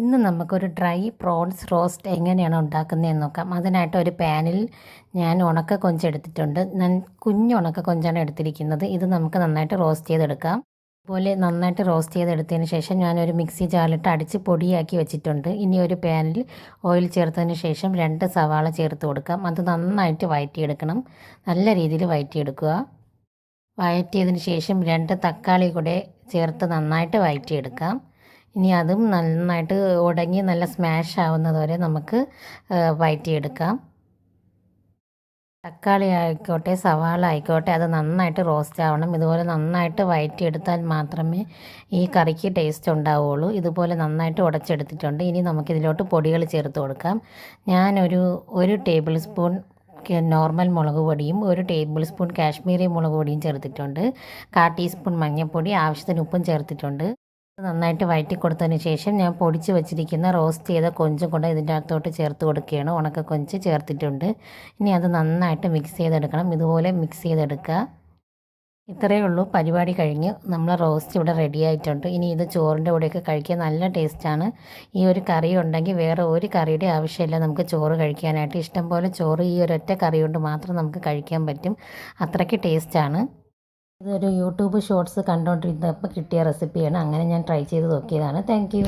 ഇന്ന് നമുക്കൊരു dry prawns roast എങ്ങനെയാണ് ഉണ്ടാക്കുന്നതെന്ന് നോക്കാം. അതിനായിട്ട് ഒരു പാനിൽ ഞാൻ ഉണക്ക കൊഞ്ച് എടുത്തിട്ടുണ്ട്. ഞാൻ കുഞ്ഞ് ഉണക്ക കൊഞ്ചാണ് എടുത്തിരിക്കുന്നത്. ഇത് നമുക്ക് നന്നായിട്ട് റോസ്റ്റ് ചെയ്തെടുക്കാം. അതുപോലെ നന്നായിട്ട് റോസ്റ്റ് ചെയ്തെടുത്തതിന് ശേഷം ഞാനൊരു മിക്സി ജാറിലിട്ട് അടിച്ച് പൊടിയാക്കി വെച്ചിട്ടുണ്ട്. ഇനി ഒരു പാനിൽ ഓയിൽ ചേർത്തതിന് ശേഷം 2 സവാള ചേർത്ത് കൊടുക്കാം. അത് നന്നായിട്ട് വഴറ്റിയെടുക്കണം. നല്ല രീതിയിൽ വഴറ്റിയെടുക്കുക. വഴറ്റിയതിന് ശേഷം 2 തക്കാളി കൂടെ ചേർത്ത് നന്നായിട്ട് വഴറ്റിയെടുക്കാം. ഇനി അതും നന്നായിട്ട് ഉടങ്ങി നല്ല സ്മാഷ് ആവുന്നത് വരെ നമുക്ക് വഴറ്റിയെടുക്കാം. തക്കാളി ആയിക്കോട്ടെ സവാള ആയിക്കോട്ടെ അത് നന്നായിട്ട് റോസ്റ്റ് ആവണം. ഇതുപോലെ നന്നായിട്ട് വഴറ്റിയെടുത്താൽ മാത്രമേ ഈ കറിക്ക് ടേസ്റ്റ് ഉണ്ടാവുകയുള്ളൂ. ഇതുപോലെ നന്നായിട്ട് ഉടച്ചെടുത്തിട്ടുണ്ട്. ഇനി നമുക്കിതിലോട്ട് പൊടികൾ ചേർത്ത് കൊടുക്കാം. ഒരു ടേബിൾ സ്പൂൺ നോർമൽ മുളക് പൊടിയും 1 ടേബിൾ സ്പൂൺ കാശ്മീരി മുളക് പൊടിയും ചേർത്തിട്ടുണ്ട്. 1/4 ടീസ്പൂൺ മഞ്ഞൾപ്പൊടി, ആവശ്യത്തിന് ഉപ്പും ചേർത്തിട്ടുണ്ട്. നന്നായിട്ട് വഴറ്റി കൊടുത്തതിന് ശേഷം ഞാൻ പൊടിച്ച് വെച്ചിരിക്കുന്ന റോസ്റ്റ് ചെയ്ത കൊഞ്ചും കൊണ്ട് ഇതിൻ്റെ അകത്തോട്ട് ചേർത്ത് കൊടുക്കുകയാണ്. ഉണക്ക കൊഞ്ച് ചേർത്തിട്ടുണ്ട്. ഇനി അത് നന്നായിട്ട് മിക്സ് ചെയ്തെടുക്കണം. ഇതുപോലെ മിക്സ് ചെയ്തെടുക്കുക. ഇത്രയേ ഉള്ളൂ, പരിപാടി കഴിഞ്ഞ് നമ്മളെ റോസ്റ്റ് ഇവിടെ റെഡി ആയിട്ടുണ്ട്. ഇനി ഇത് ചോറിൻ്റെ കൂടെയൊക്കെ കഴിക്കാൻ നല്ല ടേസ്റ്റാണ്. ഈ ഒരു കറി ഉണ്ടെങ്കിൽ വേറെ ഒരു കറിയുടെ ആവശ്യമില്ല നമുക്ക് ചോറ് കഴിക്കാനായിട്ട്. ഇഷ്ടം പോലെ ചോറ് ഈ ഒരൊറ്റ കറി കൊണ്ട് മാത്രം നമുക്ക് കഴിക്കാൻ പറ്റും. അത്രയ്ക്ക് ടേസ്റ്റാണ്. ഇതൊരു യൂട്യൂബ് ഷോർട്സ് കണ്ടുകൊണ്ടിരുന്നപ്പോൾ കിട്ടിയ റെസിപ്പിയാണ്. അങ്ങനെ ഞാൻ ട്രൈ ചെയ്ത് നോക്കിയതാണ്. Thank you.